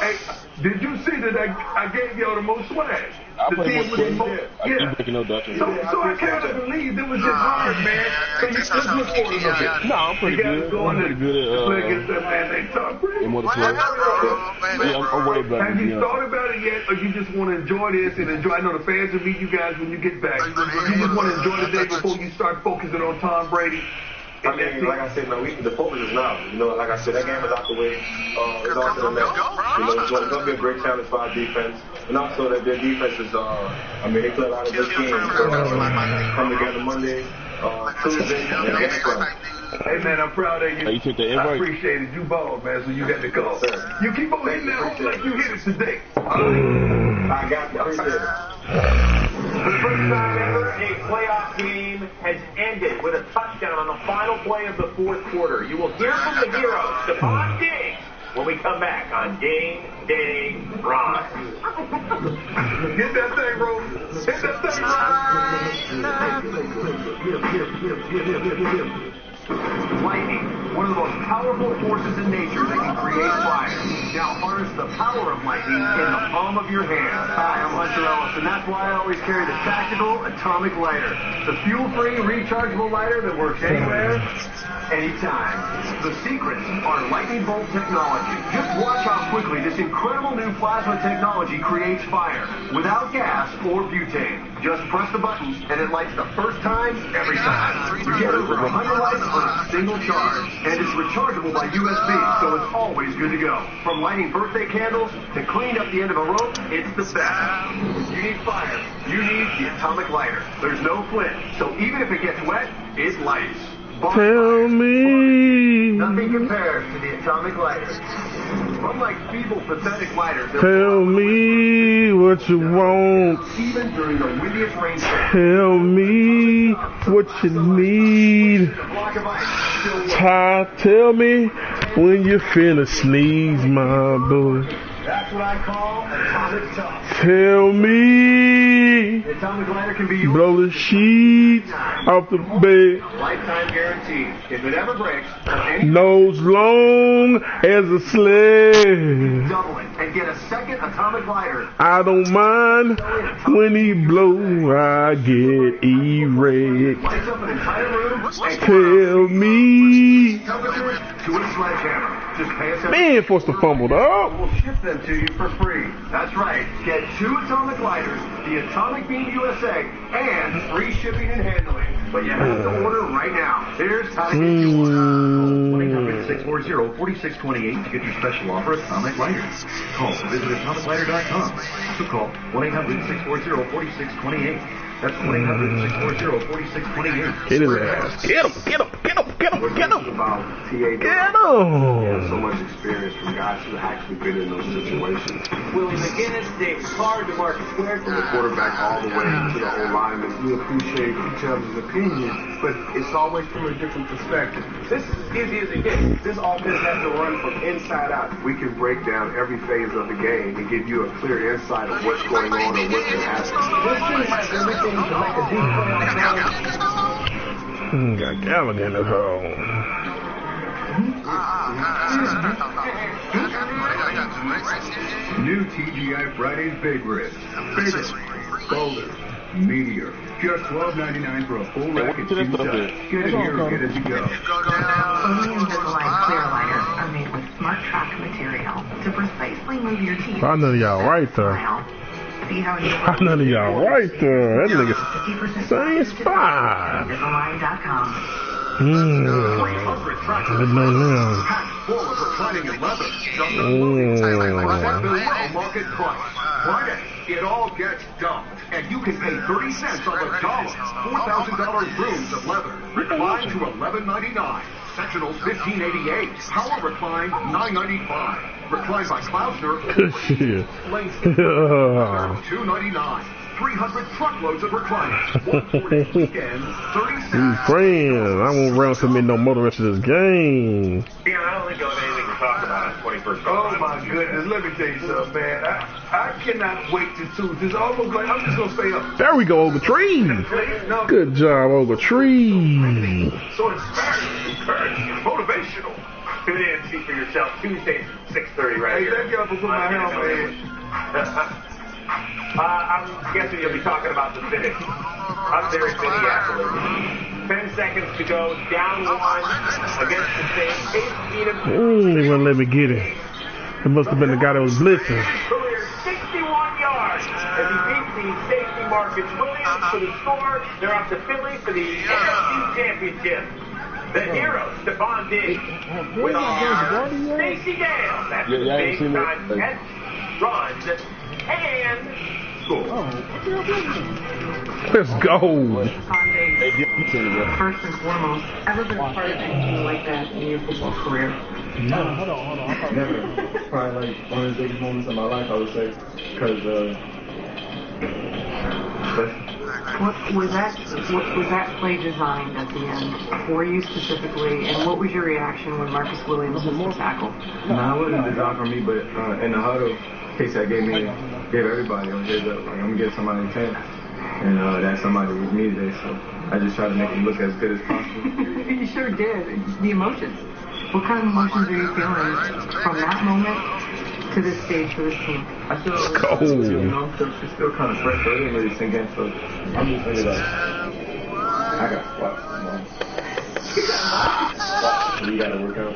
S6: Hey, did you see that I gave y'all the most swag? The team with the most. Yeah. So I kind of believe it was just hard, man. So you just look for it a little bit.
S4: No, I'm pretty good. I'm pretty good at
S6: play against that man. They talk pretty.
S4: I'm worried about it.
S6: Have you thought about it yet, or you just want to enjoy this and enjoy? I know the fans will meet you guys when you get back. You just want to enjoy the day before you start focusing on Tom Brady.
S17: I mean, like I said, man, the focus is now. You know, like I said, that game is out the way. It's on to the next. You know, it's going to be a great challenge for our defense. And also that their defense is, I mean, they play a lot of good games. So, come together Monday, Tuesday, and next Friday.
S6: Hey, man, I'm proud of you.
S4: You took the
S6: I appreciate it. You balled, man, so you got the call. You keep on hitting that home like you hit it today.
S17: I got you. Appreciate it.
S1: The first time ever a playoff game has ended with a touchdown on the final play of the fourth quarter. You will hear from the hero, Stephon Diggs, when we come back on Game Day Ron.
S6: Get that thing, bro. Hit that thing,
S18: Lightning, one of the most powerful forces in nature that can create fire. Now harness the power of lightning in the palm of your hand. Hi, I'm Hunter Ellis, and that's why I always carry the Tactical Atomic Lighter. The fuel-free, rechargeable lighter that works anywhere, anytime. The secrets are lightning bolt technology. Just watch how quickly this incredible new plasma technology creates fire without gas or butane. Just press the button and it lights the first time, every time. You get over 100 lights on a single charge. And it's rechargeable by USB, so it's always good to go. From lighting birthday candles to cleaning up the end of a rope, it's the best. You need fire. You need the atomic lighter. There's no flint, so even if it gets wet, it lights.
S7: Tell me.
S18: Nothing compares to the atomic lighter. Unlike feeble, pathetic lighters,
S7: Tell me what you want.
S18: even during the windiest rainstorm.
S7: Tell me what you need. Tell me when you finna sneeze, my boy.
S18: That's what I call atomic tough.
S7: Tell me.
S18: The atomic lighter can be used
S7: Blow the sheets off the bed.
S18: lifetime guarantee. If it ever breaks,
S7: Nose long as a sled.
S18: double it and get a second atomic lighter.
S7: I don't mind when he blow, I get erect.
S18: Lights up an entire room and
S7: Tell me.
S18: temperature to a sledgehammer. Just pay us
S7: Man, forced to fumble, dog.
S18: We'll ship them to you for free. That's right. Get 2 atomic lighters, the Atomic Beam USA, and free shipping and handling. But you have to order right now. Here's how to get yours.
S13: 1-800-640-4628 to get your special offer Atomic Lighters. Call or visit atomiclighter.com. Also call 1-800-640-4628. That's 1-800-640-4628.
S7: Hit his ass. Get him, get him, get him, get him, get him.
S17: About TA
S7: Get
S17: He has
S7: him.
S17: so much experience from guys who actually been in those situations.
S16: Willie McGinnis, David Carr, DeMarcus Ware.
S17: From the quarterback all the way to the O-lineman. We appreciate each other's opinion, but it's always from a different perspective. This is as easy as it gets. This offense has to run from inside out. We can break down every phase of the game and give you a clear insight of what's going on and what's been happening.
S16: This team has everything to make a deep play on
S7: Got Gallagher in the hole.
S13: New TGI Fridays Big Ribs. Bigger, bolder, meatier. Just $12.99 for a full rack and 2 sides. Get it here or get it to go.
S14: Only Invisalign clear liners are made with smart track material to precisely move your teeth.
S7: I know y'all right there.
S14: See how you
S7: I know y'all right there. That nigga same spot.
S14: Invisalign.com.
S7: Good night now.
S18: Full of reclining and leather. Market price. Friday, it all gets dumped, and you can pay 30 cents on the dollar. $4,000 rooms of leather. Recline to $11.99. Sectionals $15.88. Power recline $9.95. Recline by Klausner.
S7: Shit.
S18: $2.99. 300 truckloads of recliners. 140 weekend, 30 cents.
S7: Friends, I won't round submit no more the rest of this game.
S1: Yeah, I don't think you'll have anything to talk about on 21st.
S6: Oh my goodness, let me tell you something, man. I cannot wait to Tuesday. It's almost like I'm just gonna stay up.
S7: There we go, Ogletree. Good job, Ogletree.
S1: So inspiring, encouraging, motivational. Tune in and see for yourself Tuesdays at 6:30 right here.
S6: Hey, thank y'all for putting my helmet in.
S1: I'm guessing you'll be talking about the finish. I'm there in Minneapolis. 10 seconds to go, down 1 against the same 8 feet of...
S7: They wouldn't let me get it. It must have been the guy that was blitzing.
S1: Career 61 yards as he beats the safety Marcus Williams for the score. They're up to Philly for the NFC Championship. The hero, Stephon Diggs, with our Stacey Dale. That's the big time catch, run, and score.
S7: Let's go.
S14: First and foremost, ever been a part of anything like that in your football career?
S15: No, hold on. Never. Probably like one of the biggest moments of my life, I would say, because
S14: What was that play designed at the end for you specifically, and what was your reaction when Marcus Williams was the tackle?
S15: No, it wasn't designed for me, but in the huddle, Casey gave everybody a heads up, like I'm gonna give somebody a chance, and that somebody was me today, so I just tried to make him look as good as possible.
S14: You sure did. The emotions. What kind of emotions are you feeling from that moment to this stage for this team?
S15: I feel it's still kind of fresh, so it didn't really sink in, so I'm just really like, I
S5: I got squats tomorrow. You gotta work out.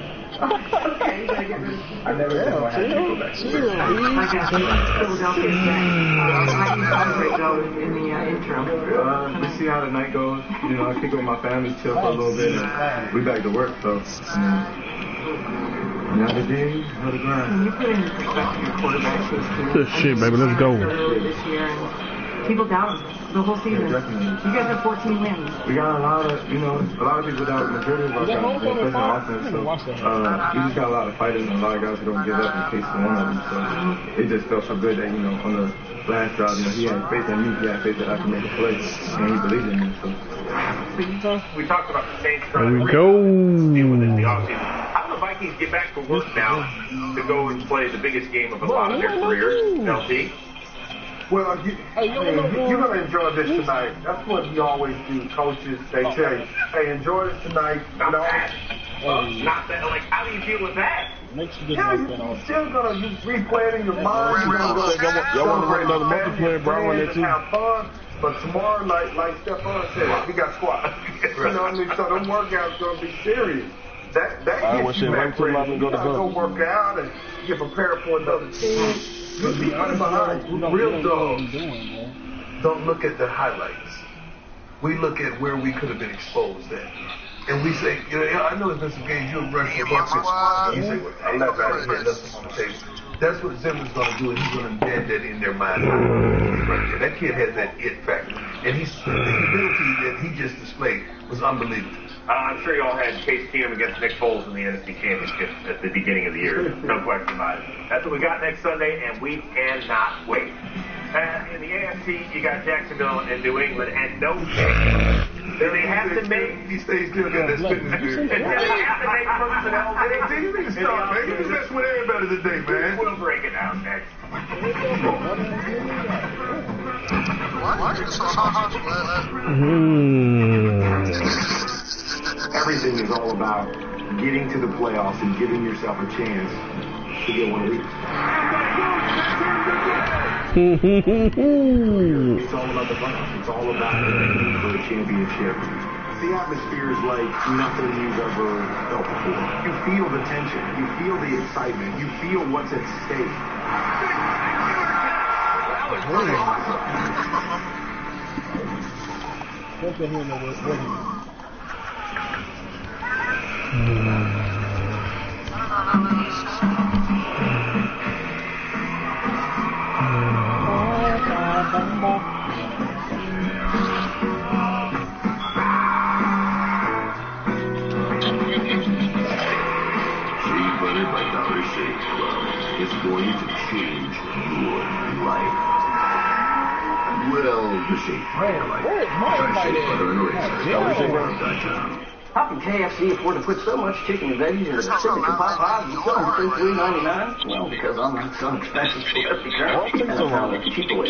S5: I never said I had to go back to work. Just see how the night goes. You know, I kick with my family, chill for a little bit, and we back to work, so. Another day, another grind.
S14: Can you put in perspective your quarterback
S7: Good shit, baby. Let's go.
S14: This year, and people doubt him the whole season.
S5: Yeah, definitely.
S14: You guys have 14 wins.
S5: We got a lot of people doubt the majority of our guys, especially on offense. So we just got a lot of fighters and a lot of guys who don't give up in case of one of them. So it just felt so good that, on the last drive, he had faith in me, he had faith that I could make a play, and he believed in me. So
S1: we talked about the Saints
S7: There
S1: trying
S7: we
S1: to
S7: go.
S1: deal with it in the offseason. How do the Vikings get back to work now to go and play the biggest game of a lot of their careers, LT?
S2: Well, you're going to enjoy this tonight. That's what we always do, coaches. They tell you, hey, enjoy this tonight.
S1: Not that. Like, how do you deal with that?
S2: You're still going to replay it in your mind. You're going to
S3: y'all want to run another multiplayer, bro? I want that too.
S2: Have fun. But tomorrow, like Stephon said, we got squats. You know what I mean? So them workouts going to be serious. That gets you back ready. You got to go work out and get prepared for another team. Just be behind.
S6: Real dogs don't look at the highlights. We look at where we could have been exposed at. And we say, I know there's been some games you'll rush for bucks and you say, well, I left out of here, left them on the table. That's what Zimmer's going to do, and he's going to embed that in their mind. Right there. That kid has that it factor. And the ability that he just displayed was unbelievable.
S1: I'm sure you all had Case Keenum against Nick Foles in the NFC Championship at the beginning of the year. No question about it. That's what we got next Sunday, and we cannot wait. In the AFC, you got Jacksonville and New England, and no change. They have to make...
S6: He stays still got that fitness beard.
S1: They have to make personnel...
S6: You need to stop, man. You just mess with everybody today, man.
S1: We'll break it down next.
S18: Everything is all about getting to the playoffs and giving yourself a chance to get one of these. It's all about the playoffs. It's all about competing for a championship. The atmosphere is like nothing you've ever felt before. You feel the tension. You feel the excitement. You feel what's at stake.
S13: Is going to change your life. Well, the Shake Butter Life. Try Shake Butter and Razor.
S19: How can KFC afford to put so much chicken and veggies in the Pacific and pot pies and sell them for $3.99? Well, because I'm not so expensive for every currency. And I found a cheap way.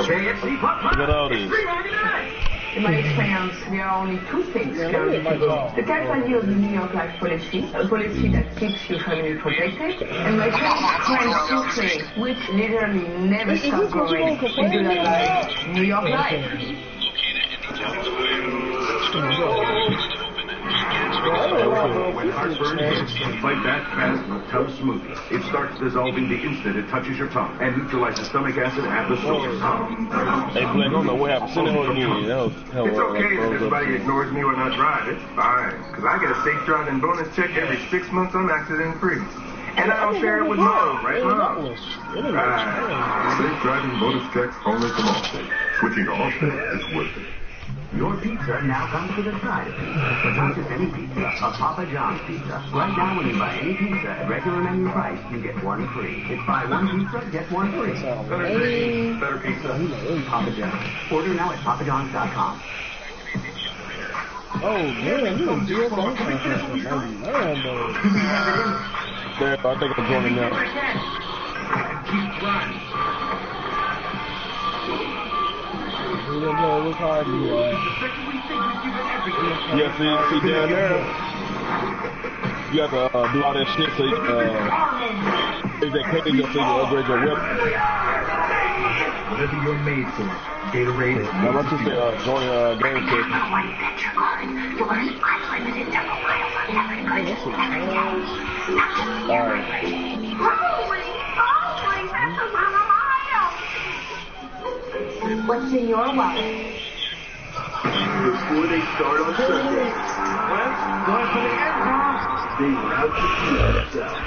S14: KFC pot pie is $3.99. In my experience, there are only two things currently to go. The company of the New York Life policy, a policy that keeps your family protected, and my friend Sucre, which literally never stops growing into that life, New York Life.
S13: When heartburn hits, fight back fast with Tub Smoothie. It starts dissolving the instant it touches your tongue and neutralizes stomach acid at the source.
S3: Hey, Blake, I don't know what happened. Send it on again.
S5: It's okay if everybody ignores me when I drive. It's fine. Because I get a safe driving bonus check every 6 months on accident-free. And I don't share it with Mom, right, Mom? Right.
S13: Safe driving bonus checks only from Allstate. Switching to Allstate is worth it.
S16: Your pizza now comes with a side of pizza, but not just any pizza, a Papa John's pizza. Right now, when you buy any pizza at regular menu price, you get one free. It's buy one pizza, get one free.
S5: Better pizza.
S16: Papa John's. Order now at papajohns.com.
S3: Oh, man, you don't do it. I think I'm joining now.
S16: Keep running.
S3: Look hard you are. Yeah, see down there. You have to do all that shit so you can take that cage up so you can upgrade your weapon.
S18: whatever you're made for. Gatorade is
S4: How about you say, join game pick?
S14: What's in your wallet?
S18: Before they start on Sunday, going for the end, they were out to see themselves.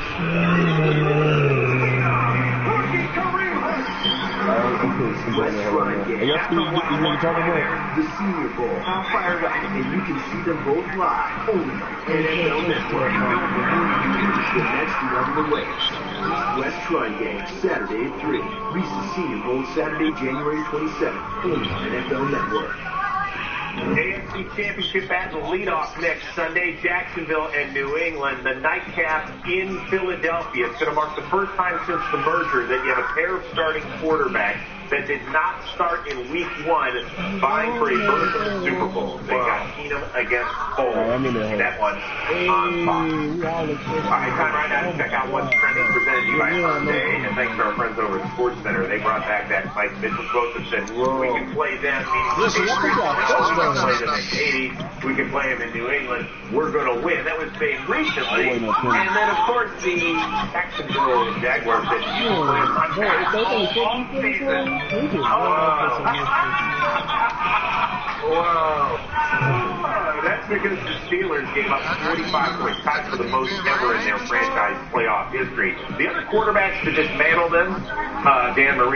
S18: West Front Game. The Senior Bowl. How fired up, and you can see them both live only on NFL Network. The next one on the way. West Front Game, Saturday at 3. Reese's Senior Bowl, Saturday, January 27th, only on NFL Network.
S1: AFC Championship battle leadoff next Sunday, Jacksonville and New England. The nightcap in Philadelphia. It's going to mark the first time since the merger that you have a pair of starting quarterbacks that did not start in week 1 vying for a berth in the Super Bowl. They got Keenum against Foles. That one on Fox. All right, time right now to check out what's trending, presented to you by Sunday. And thanks to our friends over at Sports Center. They brought back that Mike Mitchell quote that said, we can play them in we can play them in New England. We're going to win. That was made recently. And then, of course, the Jacksonville Jaguars that you can play them all season. Wow. That's because the Steelers gave up 45 points, tied for the most ever in their franchise playoff history. The other quarterbacks to dismantle them, Dan Marino.